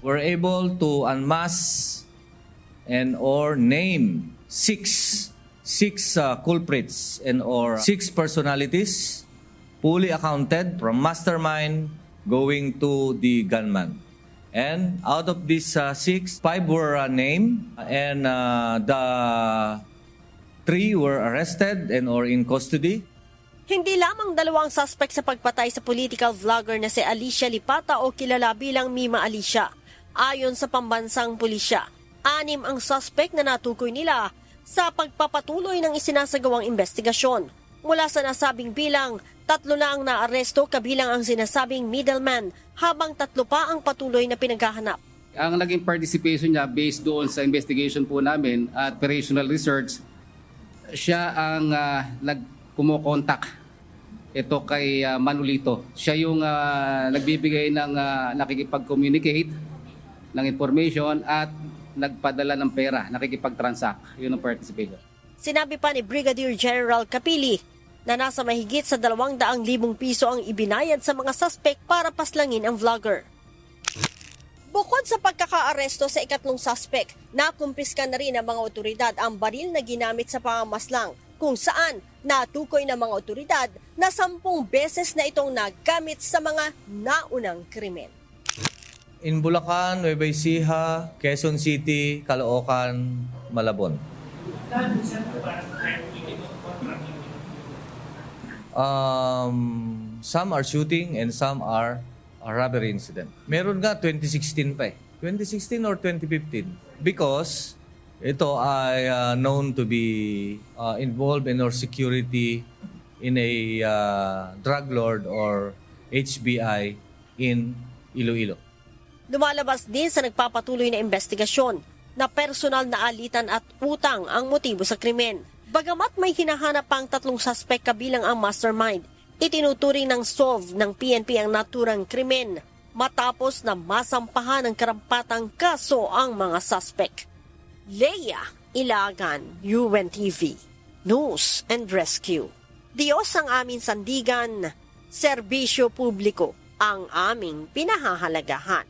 were able to unmask and or name six culprits and or 6 personalities fully accounted from mastermind going to the gunman. And out of these 6, 5 were named and the 3 were arrested and or in custody. Hindi lamang 2 suspect sa pagpatay sa political vlogger na si Alicia Lipata o kilala bilang Mima Alicia. Ayon sa pambansang pulisya, 6 ang suspect na natukoy nila sa pagpapatuloy ng isinasagawang investigasyon. Mula sa nasabing bilang, 3 na ang naaresto kabilang ang sinasabing middleman, habang 3 pa ang patuloy na pinaghahanap. Ang naging participation niya based doon sa investigation po namin at operational research, siya ang nagkumokontak ito kay Manolito. Siya yung nagbibigay ng nakikipag-communicate ng information at nagpadala ng pera, nakikipag-transact. Yun ang participation. Sinabi pa ni Brigadier General Capili na nasa mahigit sa 200,000 piso ang ibinayad sa mga suspect para paslangin ang vlogger. Bukod sa pagkakaaresto sa ikatlong suspect, nakumpiska na rin ng mga otoridad ang baril na ginamit sa pamamaslang, kung saan natukoy ng mga otoridad na 10 beses na itong nagamit sa mga naunang krimen. In Bulacan, Nueva Ecija, Quezon City, Caloocan, Malabon. Some are shooting and some are a robbery incident. Meron nga 2016 pa eh. 2016 or 2015. Because ito ay known to be involved in our security in a drug lord or HBI in Iloilo. Lumalabas din sa nagpapatuloy na investigasyon na personal na alitan at utang ang motibo sa krimen. Bagamat may hinahanap pang 3 suspect kabilang ang mastermind, itinuturing ng SOV ng PNP ang naturang krimen matapos na masampahan ng karampatang kaso ang mga suspect. Leia Ilagan, UNTV, News and Rescue. Diyos ang aming sandigan, serbisyo publiko ang aming pinahahalagahan.